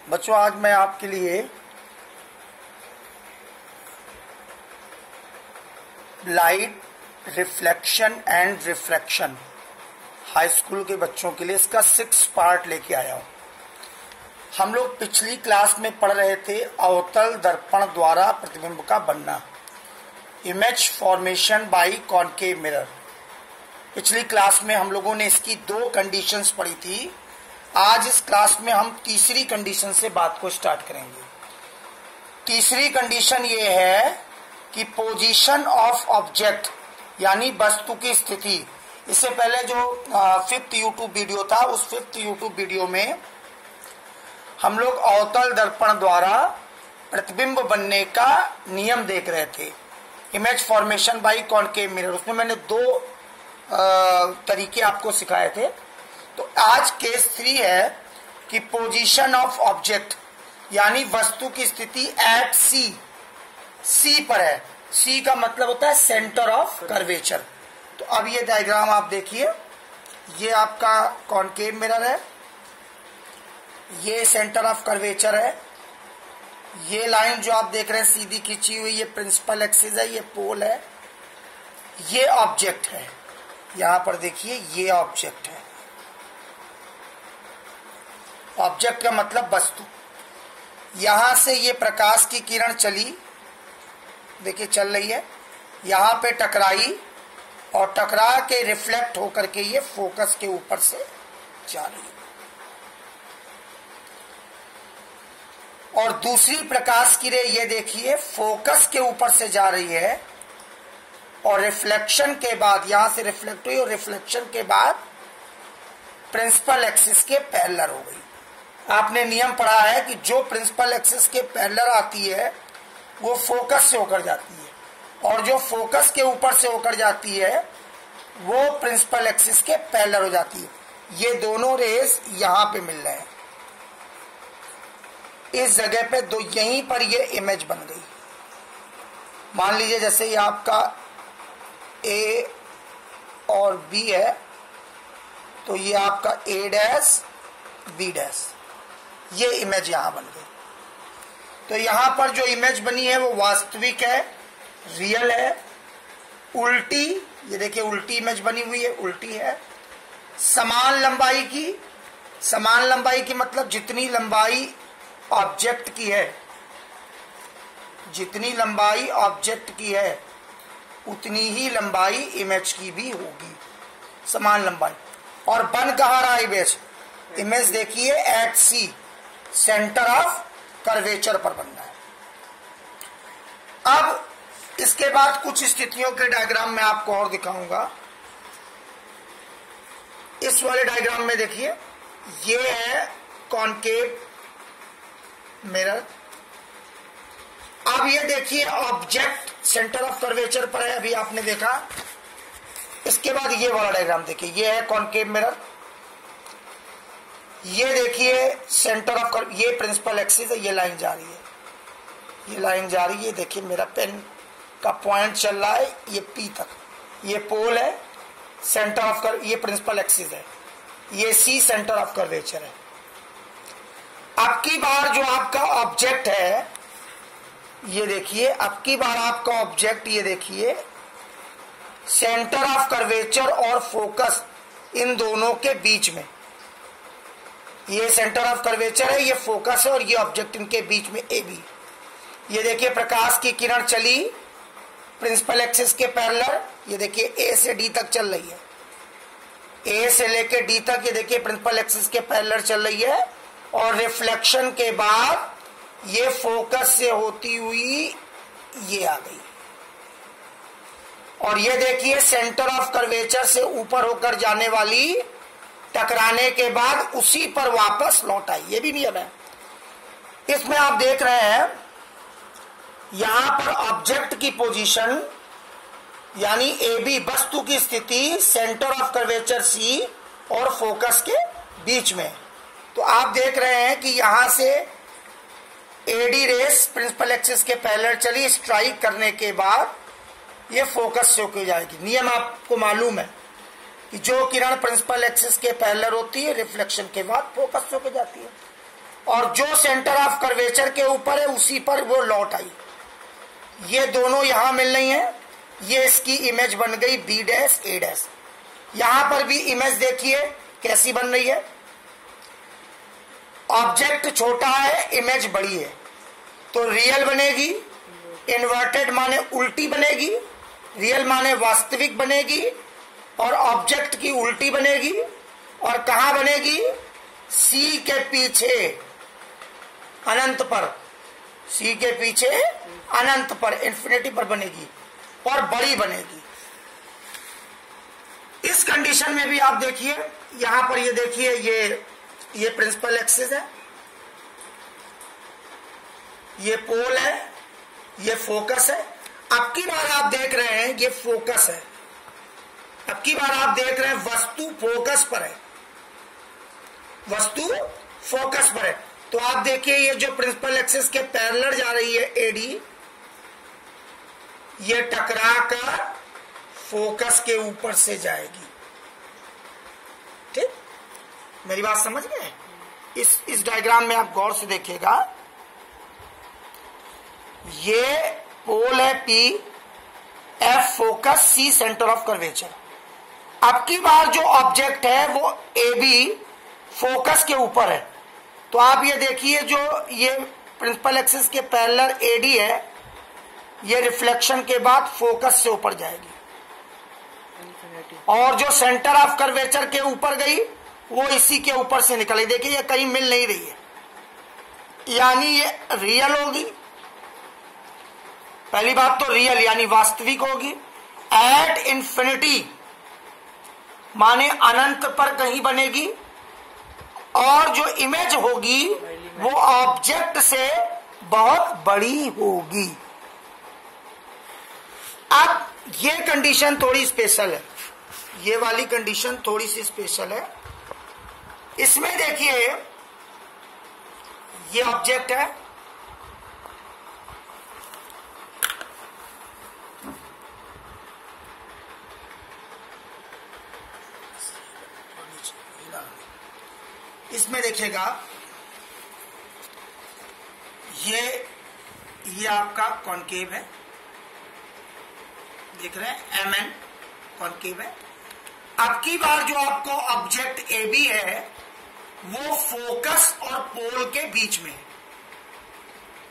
बच्चों, आज मैं आपके लिए light reflection and refraction high school के बच्चों के लिए इसका 6 पार्ट लेके आया हूं। हम लोग पिछली क्लास में पढ़ रहे थे अवतल दर्पण द्वारा प्रतिबिंब का बनना, image formation by concave mirror. पिछली क्लास में हम लोगों ने इसकी 2 कंडीशंस पढ़ी थी। आज इस क्लास में हम तीसरी कंडीशन से बात को स्टार्ट करेंगे। तीसरी कंडीशन ये है कि पोजीशन ऑफ ऑब्जेक्ट यानी वस्तु की स्थिति। इससे पहले जो 5th यूट्यूब वीडियो था, उस 5th यूट्यूब वीडियो में हम लोग अवतल दर्पण द्वारा प्रतिबिंब बनने का नियम देख रहे थे, image formation by concave mirror. उसमें मैंने 2 तरीके आपको सिखाए थे। तो आज केस 3 है कि पोजीशन ऑफ ऑब्जेक्ट यानी वस्तु की स्थिति एट सी पर है। सी का मतलब होता है सेंटर ऑफ कर्वेचर। तो अब ये डायग्राम आप देखिए, ये आपका कॉनकेव मिरर है, ये सेंटर ऑफ कर्वेचर है, ये लाइन जो आप देख रहे हैं सीधी खींची हुई, ये प्रिंसिपल एक्सिस है, ये पोल है, ये ऑब्जेक्ट है। यहां पर देखिए, ये ऑब्जेक्ट है। ऑब्जेक्ट का मतलब वस्तु। यहां से ये प्रकाश की किरण चली, देखिए चल रही है, यहां पे टकराई और टकरा के रिफ्लेक्ट होकर के ये फोकस के ऊपर से जा रही है। और दूसरी प्रकाश किरण ये देखिए फोकस के ऊपर से जा रही है और रिफ्लेक्शन के बाद यहां से रिफ्लेक्ट हुई और रिफ्लेक्शन के बाद प्रिंसिपल एक्सिस के पैरेलल हो गई। आपने नियम पढ़ा है कि जो प्रिंसिपल एक्सिस के पैरेलल आती है वो फोकस से होकर जाती है, और जो फोकस के ऊपर से होकर जाती है वो प्रिंसिपल एक्सिस के पैरेलल हो जाती है। ये दोनों रेस यहां पे मिल रहे हैं, इस जगह पे दो, यहीं पर ये इमेज बन गई। मान लीजिए जैसे ये आपका ए और बी है, तो ये आपका ए डैश बी डैश, ये इमेज यहां बन गई। तो यहां पर जो इमेज बनी है वो वास्तविक है, रियल है। उल्टी, ये देखिए उल्टी इमेज बनी हुई है, उल्टी है। समान लंबाई की, समान लंबाई की मतलब जितनी लंबाई ऑब्जेक्ट की है, जितनी लंबाई ऑब्जेक्ट की है उतनी ही लंबाई इमेज की भी होगी, समान लंबाई। और बन कहाँ रहा इमेज? इमेज देखिए at C, centre of curvature पर बन रहा है। अब इसके बाद कुछ स्थितियों के डायग्राम में आपको और दिखाऊंगा। इस वाले डायग्राम में देखिए, ये है कॉनकेव मिरर। अब ये देखिए ऑब्जेक्ट सेंटर ऑफ कर्वेचर पर है, अभी आपने देखा। इसके बाद ये वाला डायग्राम देखिए, ये है कॉनकेव मिरर, ये देखिए सेंटर ऑफ ये प्रिंसिपल एक्सिस है, ये लाइन जा रही है, ये लाइन जा रही है। देखिए मेरा पेन का पॉइंट चल रहा है ये पी तक, ये पोल है, सेंटर ऑफ ये प्रिंसिपल एक्सिस है, ये सी सेंटर ऑफ कर्वेचर है। अब की बार जो आपका ऑब्जेक्ट है, ये देखिए, अब की बार आपका ऑब्जेक्ट ये देखिए सेंटर ऑफ कर्वेचर और फोकस इन दोनों के बीच में, ये सेंटर ऑफ कर्वेचर है, ये फोकस है, और ये ऑब्जेक्ट इनके बीच में ए बी। ये देखिए प्रकाश की किरण चली प्रिंसिपल एक्सिस के पैरेलल, ये देखिए ए से डी तक चल रही है, ए से लेके डी तक ये देखिए प्रिंसिपल एक्सिस के पैरेलल चल रही है, और रिफ्लेक्शन के बाद ये फोकस से होती हुई ये आ गई। और ये देखिए सेंटर ऑफ कर्वेचर से ऊपर होकर जाने वाली टकराने के बाद उसी पर वापस लौट आई, ये भी नियम है। इसमें आप देख रहे हैं यहां पर ऑब्जेक्ट की पोजीशन यानी ए बी वस्तु की स्थिति सेंटर ऑफ कर्वेचर सी और फोकस के बीच में। तो आप देख रहे हैं कि यहां से एडी रेस प्रिंसिपल एक्सिस के पैरेलल चली, स्ट्राइक करने के बाद ये फोकस से होकर जाएगी। नियम आपको मालूम है कि जो किरण प्रिंसिपल एक्सिस के पैरेलल होती है रिफ्लेक्शन के बाद फोकस से होकर जाती है। और जो सेंटर ऑफ कर्वेचर के ऊपर है उसी पर वो लौट आई। ये दोनों यहां मिल रही हैं, ये इसकी इमेज बन गई बी डैश ए डैश। यहां पर भी इमेज देखिए कैसी बन रही है, ऑब्जेक्ट छोटा है, इमेज बड़ी है, तो रियल बनेगी, इन्वर्टेड माने उल्टी बनेगी, रियल माने वास्तविक बनेगी, और ऑब्जेक्ट की उल्टी बनेगी, और कहां बनेगी, सी के पीछे अनंत पर, सी के पीछे अनंत पर, इन्फिनिटी पर बनेगी और बड़ी बनेगी। इस कंडीशन में भी आप देखिए, यहां पर ये देखिए, ये प्रिंसिपल एक्सिस है, ये पोल है, ये फोकस है। अब की बार आप देख रहे हैं ये फोकस है, अब की बार आप देख रहे हैं वस्तु फोकस पर है, वस्तु फोकस पर है। तो आप देखिए ये जो प्रिंसिपल एक्सिस के पैरेलल जा रही है एडी, ये टकरा कर फोकस के ऊपर से जाएगी। ठीक, मेरी बात समझ गए? इस डायग्राम में आप गौर से देखिएगा, ये पोल है P, F focus, C centre of curvature. अब की बार जो ऑब्जेक्ट है वो ए बी फोकस के ऊपर है, तो आप ये देखिए जो ये प्रिंसिपल एक्सिस के पैरेलल एडी है, ये रिफ्लेक्शन के बाद फोकस से ऊपर जाएगी, और जो सेंटर ऑफ कर्वेचर के ऊपर गई वो इसी के ऊपर से निकली। देखिए ये कहीं मिल नहीं रही है, यानी ये रियल होगी, पहली बात तो रियल यानी वास्तविक होगी। एट इंफिनिटी माने अनंत पर कहीं बनेगी, और जो इमेज होगी वो ऑब्जेक्ट से बहुत बड़ी होगी। अब ये कंडीशन थोड़ी स्पेशल है, ये वाली कंडीशन थोड़ी सी स्पेशल है। इसमें देखिए ये ऑब्जेक्ट है, इसमें देखिएगा ये आपका कॉनकेव है, देख रहे हैं एम एन कॉनकेव है। अब की बार जो आपको ऑब्जेक्ट ए बी है वो फोकस और पोल के बीच में,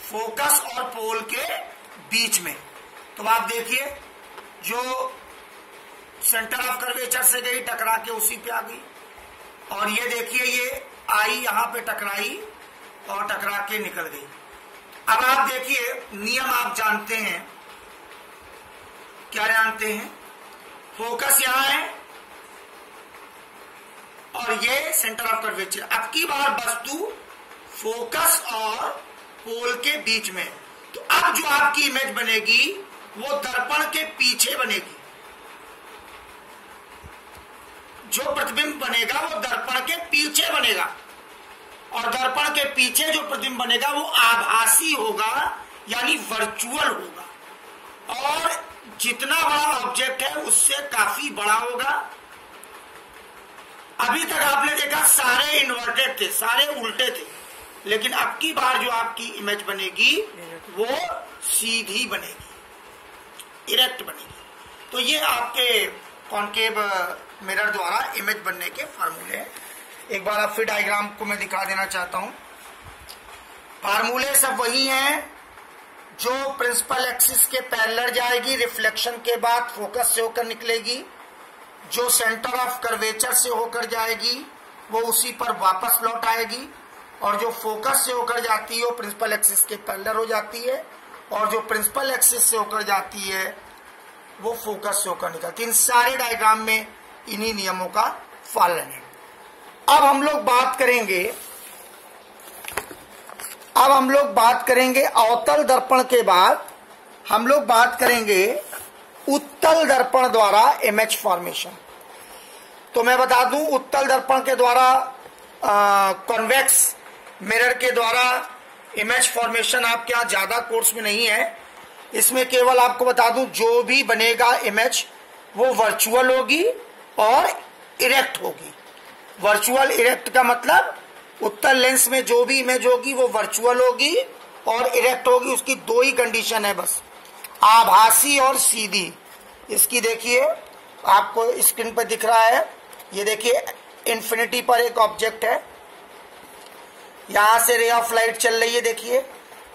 फोकस और पोल के बीच में। तो आप देखिए जो सेंटर ऑफ कर्वेचर से गई टकरा के उसी पे आ गई, और ये देखिए ये आई यहां पे टकराई और टकरा के निकल गई। अब आप देखिए नियम आप जानते हैं, क्या जानते हैं, फोकस यहां है और ये सेंटर ऑफ कर्वेचर। अब की बार वस्तु फोकस और पोल के बीच में, तो अब जो आपकी इमेज बनेगी वो दर्पण के पीछे बनेगी, जो प्रतिबिंब बनेगा वो दर्पण के पीछे बनेगा, और दर्पण के पीछे जो प्रतिबिंब बनेगा वो आभासी होगा यानी वर्चुअल होगा, और जितना बड़ा ऑब्जेक्ट है उससे काफी बड़ा होगा। अभी तक आपने देखा सारे इन्वर्टेड थे, सारे उल्टे थे, लेकिन अब की बार जो आपकी इमेज बनेगी वो सीधी बनेगी, इरेक्ट बनेगी। तो ये आपके कॉनकेव मिरर द्वारा इमेज बनने के फार्मूले हैं। एक बार आप फिर डायग्राम को मैं दिखा देना चाहता हूं। फार्मूले सब वही हैं जो प्रिंसिपल एक्सिस के पैरेलल जाएगी, रिफ्लेक्शन के बाद फोकस से होकर निकलेगी, जो सेंटर ऑफ कर्वेचर से होकर जाएगी वो उसी पर वापस लौट आएगी, और जो फोकस से होकर जाती है वो प्रिंसिपल एक्सिस के पैरेलल हो जाती है, और जो प्रिंसिपल एक्सिस से होकर जाती है वो फोकस से होकर निकलती है। इन सारे डायग्राम में इन्हीं नियमों का पालन है। अब हम लोग बात करेंगे अवतल दर्पण के बाद हम लोग बात करेंगे उत्तल दर्पण द्वारा इमेज फॉर्मेशन। तो मैं बता दूं उत्तल दर्पण के द्वारा कॉन्वेक्स मिरर के द्वारा इमेज फॉर्मेशन आपके यहाँ ज्यादा कोर्स में नहीं है। इसमें केवल आपको बता दूं जो भी बनेगा इमेज वो वर्चुअल होगी और इरेक्ट होगी। वर्चुअल इरेक्ट का मतलब उत्तल लेंस में जो भी इमेज होगी वो वर्चुअल होगी और इरेक्ट होगी। उसकी दो ही कंडीशन है बस, आभासी और सीधी। इसकी देखिए आपको स्क्रीन पर दिख रहा है, ये देखिए इन्फिनिटी पर एक ऑब्जेक्ट है, यहां से रे ऑफ लाइट चल रही है, देखिए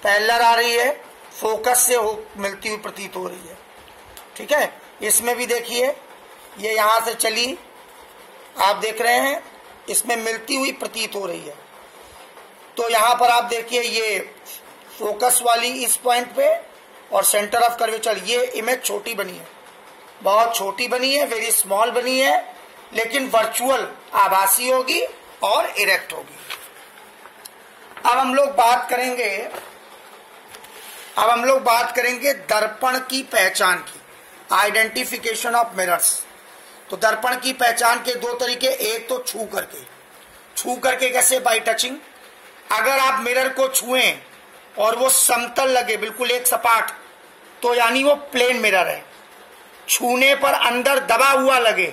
पैरेलल आ रही है, फोकस से मिलती हुई प्रतीत हो रही है। ठीक है, इसमें भी देखिए ये यहां से चली, आप देख रहे हैं इसमें मिलती हुई प्रतीत हो रही है। तो यहां पर आप देखिए ये फोकस वाली इस पॉइंट पे और सेंटर ऑफ कर्वेचर, ये इमेज छोटी बनी है, बहुत छोटी बनी है, वेरी स्मॉल बनी है, लेकिन वर्चुअल आभासी होगी और इरेक्ट होगी। अब हम लोग बात करेंगे दर्पण की पहचान की, आइडेंटिफिकेशन ऑफ मिरर्स। तो दर्पण की पहचान के दो तरीके, एक तो छू करके कैसे, बाय टचिंग। अगर आप मिरर को छुएं और वो समतल लगे, बिल्कुल एक सपाट, तो यानी वो प्लेन मिरर है। छूने पर अंदर दबा हुआ लगे,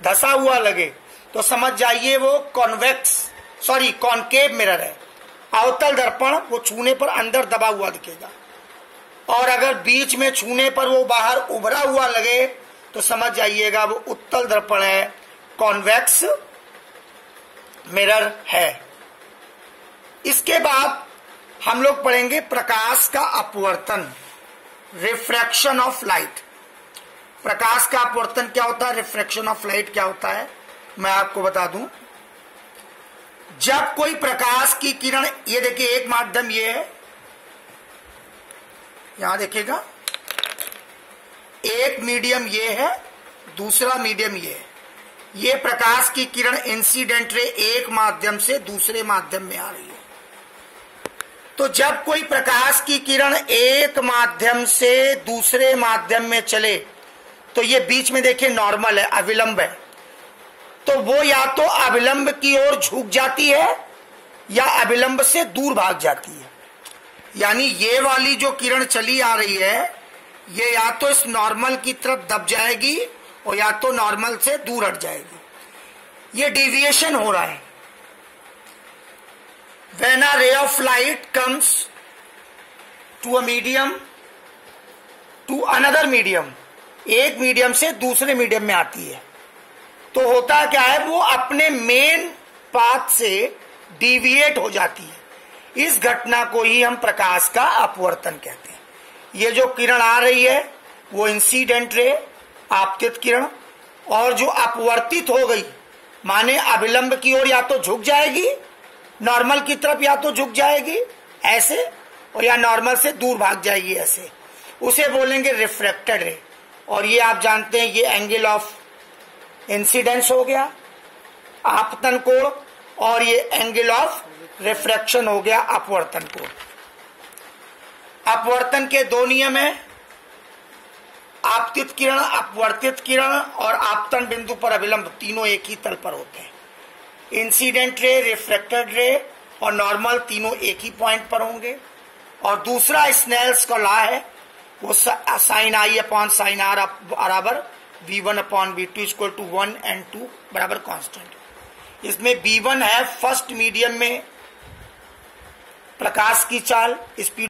धसा हुआ लगे, तो समझ जाइए वो कॉनकेव मिरर है। अवतल दर्पण वो छूने पर अंदर दबा हुआ दिखेगा, और अगर बीच में छूने पर वो बाहर उभरा हुआ लगे तो समझ जाइएगा वो उत्तल दर्पण है, कॉन्वेक्स मिरर है। इसके बाद हम लोग पढ़ेंगे प्रकाश का अपवर्तन, रिफ्रैक्शन ऑफ लाइट। प्रकाश का अपवर्तन क्या होता है, रिफ्रैक्शन ऑफ लाइट क्या होता है, मैं आपको बता दूं। जब कोई प्रकाश की किरण, ये देखिए एक माध्यम ये है, यहां देखिएगा एक मीडियम ये है, दूसरा मीडियम ये है। ये प्रकाश की किरण इंसिडेंट रे एक माध्यम से दूसरे माध्यम में आ रही है। तो जब कोई प्रकाश की किरण एक माध्यम से दूसरे माध्यम में चले, तो ये बीच में देखिए नॉर्मल है, अविलंब है, तो वो या तो अविलंब की ओर झुक जाती है या अविलंब से दूर भाग जाती है। यानी ये वाली जो किरण चली आ रही है, ये या तो इस नॉर्मल की तरफ दब जाएगी और या तो नॉर्मल से दूर हट जाएगी। ये डेविएशन हो रहा है। When a ray of light comes to a medium to another medium, एक मीडियम से दूसरे मीडियम में आती है, तो होता क्या है, वो अपने मेन पाथ से डिविएट हो जाती है। इस घटना को ही हम प्रकाश का अपवर्तन कहते हैं। ये जो किरण आ रही है वो इंसिडेंट रे, आपतित किरण, और जो अपवर्तित हो गई माने अविलंब की ओर या तो झुक जाएगी, नॉर्मल की तरफ या तो झुक जाएगी ऐसे, और या नॉर्मल से दूर भाग जाएगी ऐसे, उसे बोलेंगे रिफ्रैक्टेड रे। और ये आप जानते हैं ये एंगल ऑफ इंसिडेंस हो गया, आपतन कोण, और ये एंगल ऑफ रिफ्रैक्शन हो गया, अपवर्तन कोण। अपवर्तन के दो नियम है, आपतित किरण, अपवर्तित किरण, और आपतन बिंदु पर अविलंब, तीनों एक ही तल पर होते हैं। इंसिडेंट रे, रिफ्रैक्टेड रे और नॉर्मल तीनों एक ही पॉइंट पर होंगे। और दूसरा स्नेल्स का लॉ है, वो sine i upon sine r बराबर V1 upon V2 equal to 1 and 2 बराबर कांस्टेंट। इसमें V1 है फर्स्ट मीडियम में प्रकाश की चाल, स्पीड